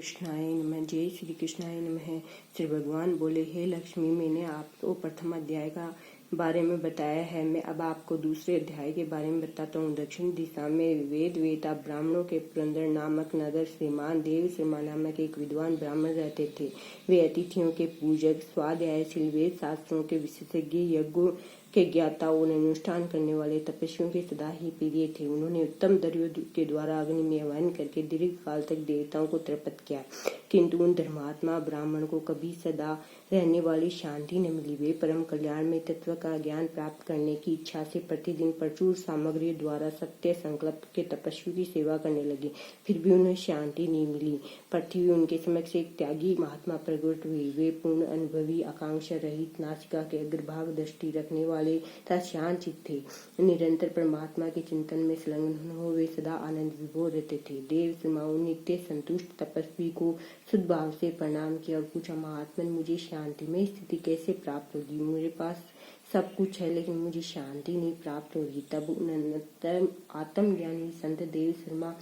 कृष्णाय नमः। जय श्री कृष्णाय नमः। श्री भगवान बोले, हे लक्ष्मी, मैंने आपको प्रथम अध्याय का बारे में बताया है। मैं अब आपको दूसरे अध्याय के बारे में बताता हूँ। दक्षिण दिशा में वेद वेता ब्राह्मणों के पुरंदर नामक नगर श्रीमान देव शर्मा नामक एक विद्वान ब्राह्मण रहते थे। वे अतिथियों के पूजक, स्वाध्यायशील, वेद शास्त्रों के विशेषज्ञ, यज्ञों के ज्ञाता और अनुष्ठान करने वाले तपस्वियों के सदा ही प्रिय थे। उन्होंने उत्तम द्रव्यों के द्वारा अग्नि में हवन करके दीर्घ काल तक देवताओं को तृप्त किया, किंतु उन धर्मात्मा ब्राह्मण को कभी सदा रहने वाली शांति न मिली। वे परम कल्याण में तत्व का ज्ञान प्राप्त करने की इच्छा से प्रतिदिन प्रचुर सामग्री द्वारा सत्य संकल्प के तपस्वी की सेवा करने लगे, फिर भी उन्हें शांति नहीं मिली। पृथ्वी उनके समक्ष एक त्यागी महात्मा प्रकट हुए। वे पूर्ण अनुभवी, आकांक्षा रहित, नासिका के अग्रभाग दृष्टि रखने वाले तथा शांत चित्त थे। निरंतर परमात्मा के चिंतन में संलग्न हो वे सदा आनंद विभोर रहते थे। देव शर्माओं नित्य संतुष्ट तपस्वी को शुद्ध भाव से प्रणाम किया और पूछा, महात्मन, मुझे शांतिमय स्थिति कैसे प्राप्त होगी? मेरे पास सब कुछ है, लेकिन मुझे शांति नहीं प्राप्त होगी। तब आत्मज्ञानी संत देव शर्मा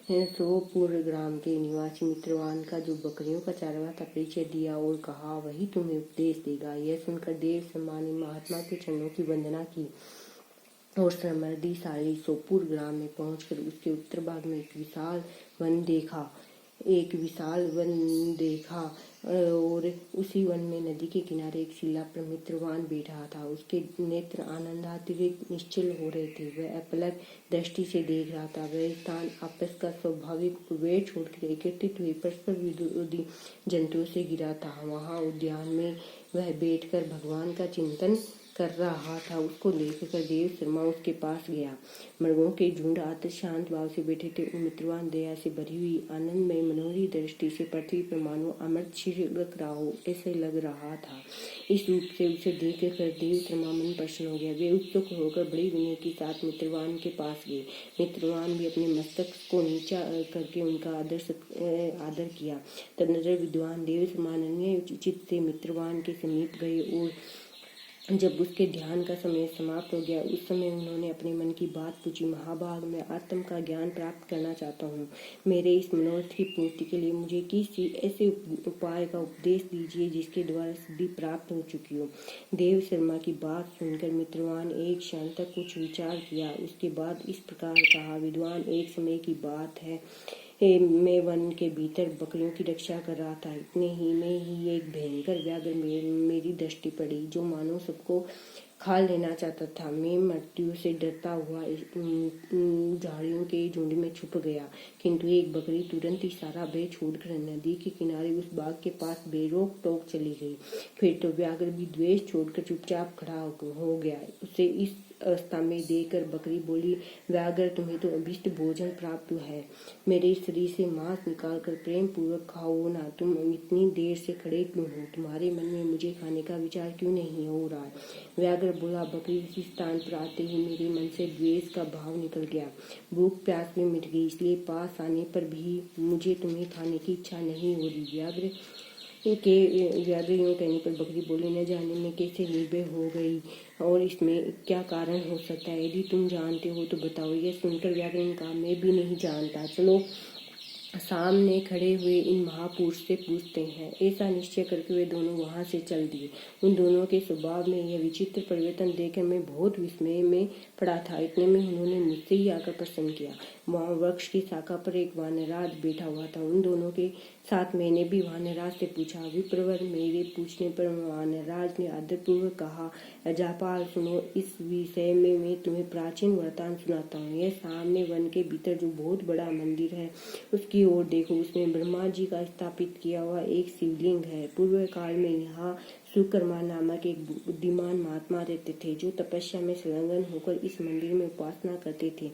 सोपुर ग्राम के निवासी मित्रवान का, जो बकरियों का चारवा था, परिचय दिया और कहा, वही तुम्हें उपदेश देगा। यह सुनकर देव शर्मा ने महात्मा के चरणों की वंदना की और समृद्धिशाली सोपुर ग्राम में पहुंचकर उसके उत्तर भाग में एक विशाल वन देखा और उसी वन में नदी के किनारे एक शिला पर मित्रवान बैठा था। उसके नेत्र आनंदातिरिक्त निश्चल हो रहे थे। वह अपलक दृष्टि से देख रहा था। वह स्थान आपस का स्वाभाविक वेड़ छोड़कर एकत्रित हुए परस्पर विरोधी जंतुओं से घिरा था। वहां उद्यान में वह बैठकर भगवान का चिंतन कर रहा था। उसको देखकर देव शर्मा उसके पास गया। मृगों के झुंड आते शांत भाव से बैठे थे। मित्रवान दया से भरी हुई आनंदमय मनोहरी दृष्टि से पृथ्वी पर मानो अमृत छिड़क रहा हो ऐसे लग रहा था। इस रूप से उसे देखकर देव शर्मा मन प्रसन्न हो गया। वे उत्सुक होकर बड़ी विनय के साथ मित्रवान के पास गए। मित्रवान भी अपने मस्तक को नीचा करके उनका आदर किया। तदनंतर विद्वान देव शर्मा अनन्य चित्त से मित्रवान के समीप गए और जब उसके ध्यान का समय समाप्त हो गया, उस समय उन्होंने अपने मन की बात पूछी। महाभाग, मैं आत्म का ज्ञान प्राप्त करना चाहता हूँ। मेरे इस मनोरथ की पूर्ति के लिए मुझे किसी ऐसे उपाय का उपदेश दीजिए जिसके द्वारा सिद्धि प्राप्त हो चुकी हो। देव शर्मा की बात सुनकर मित्रवान एक क्षण तक कुछ विचार किया। उसके बाद इस प्रकार कहा, विद्वान, एक समय की बात है, मैं वन के भीतर बकरियों की रक्षा कर रहा था। इतने ही में ही एक भयंकर व्याघ्र मेरी दृष्टि पड़ी, जो मानो सबको खा लेना चाहता था। मैं मृत्यु से डरता हुआ झाड़ियों के झुंड में छुप गया, किंतु एक बकरी तुरंत ही सारा भय छोड़कर नदी के किनारे उस बाग के पास बेरोक टोक चली गई। फिर तो व्याघ्र भी द्वेष छोड़कर चुपचाप खड़ा हो गया। उसे इस अवस्था में देखकर बकरी बोली, व्याघ्र, तुम्हें तो अभिष्ट भोजन प्राप्त हुआ है। मेरे शरीर से मांस निकालकर प्रेम पूर्वक खाओ ना। तुम इतनी देर से खड़े क्यों हो? तुम्हारे मन में मुझे खाने का विचार क्यों नहीं हो रहा? व्याघ्र बोला, बकरी, इसी स्थान पर आते ही मेरे मन से द्वेष का भाव निकल गया। भूख प्यास में मिट गई, इसलिए पास आने पर भी मुझे तुम्हें खाने की इच्छा नहीं हो रही। व्याघ्र यूं कहने पर बकरी बोली, न जाने मैं कैसे निर्भय हो गई और इसमें क्या कारण हो सकता है? यदि तुम जानते हो तो बताओ। यह सुनकर व्याघ्र ने कहा, मैं भी नहीं जानता, चलो सामने खड़े हुए इन महापुरुष से पूछते हैं। ऐसा निश्चय करके वे दोनों वहां से चल दिए। उन दोनों के स्वभाव में यह विचित्र परिवर्तन देखकर मैं बहुत विस्मय में पड़ा था। इतने में उन्होंने मुझसे ही आकर प्रश्न किया। वहां वृक्ष की शाखा पर एक वानरराज बैठा हुआ था। उन दोनों के साथ मैंने भी वानरराज से पूछा। विप्रवर, मेरे पूछने पर वानरराज ने आदरपूर्वक कहा, अजापाल, सुनो, इस विषय में मैं तुम्हें प्राचीन वृतांत सुनाता हूँ। यह सामने वन के भीतर जो बहुत बड़ा मंदिर है, उसकी ओर देखो। उसमें ब्रह्मा जी का स्थापित किया हुआ एक शिवलिंग है। पूर्व काल में यहाँ सुकर्मा नामक एक बुद्धिमान महात्मा रहते थे, जो तपस्या में संलग्न होकर इस मंदिर में उपासना करते थे।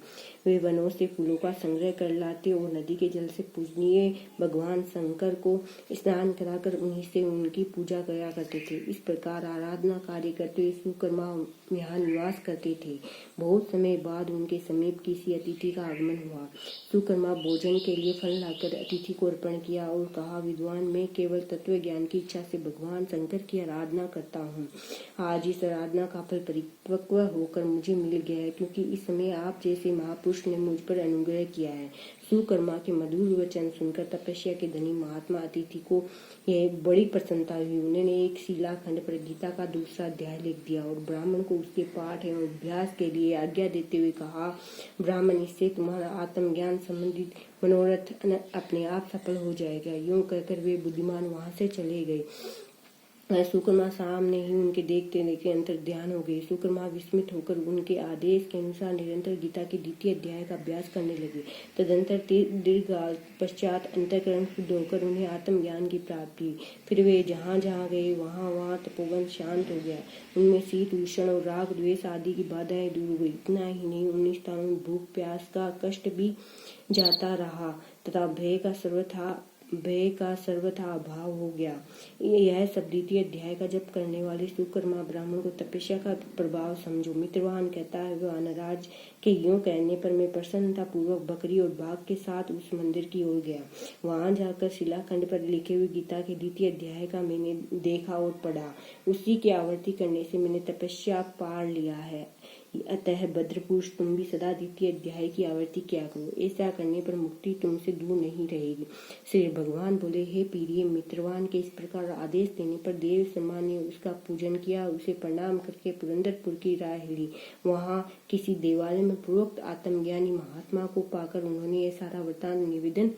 वे वनों से फूलों का संग्रह कर लाते और नदी के जल से पूजनीय भगवान शंकर को स्नान कराकर उन्हीं से उनकी पूजा किया करते थे। इस प्रकार आराधना कार्य करते हुए सुकर्मा यहाँ निवास करते थे। बहुत समय बाद उनके समीप किसी अतिथि का आगमन हुआ। सुकर्मा भोजन के लिए फल लाकर अतिथि को अर्पण किया और कहा, विद्वान, मैं केवल तत्व ज्ञान की इच्छा से भगवान शंकर की आराधना करता हूँ। आज इस आराधना का फल परिपक्व होकर मुझे मिल गया है, क्योंकि इस समय आप जैसे महापुरुष ने मुझ पर अनुग्रह किया है। सुकर्मा के मधुर वचन सुनकर तपस्या के धनी महात्मा अतिथि को यह बड़ी प्रसन्नता हुई। उन्होंने एक शिलाखंड पर गीता का दूसरा अध्याय लिख दिया और ब्राह्मण को उसके पाठ एवं अभ्यास के लिए आज्ञा देते हुए कहा, ब्राह्मण, इससे तुम्हारा आत्मज्ञान संबंधित मनोरथ अपने आप सफल हो जाएगा। यूं कहकर वे बुद्धिमान वहां से चले गए। सुकर्मा सामने ही उनके देखते देखते अंतर ध्यान हो गए। सुकर्मा विस्मित होकर उनके आदेश के अनुसार निरंतर गीता के द्वितीय अध्याय का अभ्यास करने लगे। तदंतर दीर्घ पश्चात अंतःकरण शुद्ध होकर उन्हें आत्मज्ञान की प्राप्ति हुई। फिर वे जहाँ जहाँ गए वहाँ तपोवन शांत हो गया। उनमें शीत उष्ण और राग द्वेष आदि की बाधाएं दूर हो गई। इतना ही नहीं, उन स्थानों में भूख प्यास का कष्ट भी जाता रहा तथा भय का सर्वथा अभाव हो गया। यह सब द्वितीय अध्याय का जप करने वाले सुकर्मा ब्राह्मण को तपस्या का प्रभाव समझो। मित्रवान कहता है, वानराज के यूं कहने पर मैं प्रसन्नता पूर्वक बकरी और बाघ के साथ उस मंदिर की ओर गया। वहां जाकर शिलाखंड पर लिखे हुए गीता के द्वितीय अध्याय का मैंने देखा और पढ़ा। उसी की आवृत्ति करने से मैंने तपस्या पार लिया है। अतः भद्रपुरुष, तुम भी सदा द्वितीय अध्याय की आवृत्ति किया करो। ऐसा करने पर मुक्ति तुमसे दूर नहीं रहेगी। श्री भगवान बोले, हे प्रिय मित्रवान के इस प्रकार आदेश देने पर देव शर्मा ने उसका पूजन किया। उसे प्रणाम करके पुरंदरपुर की राह ली। वहां किसी देवालय में पूर्वोक्त आत्मज्ञानी महात्मा को पाकर उन्होंने यह सारा वृतांत निवेदन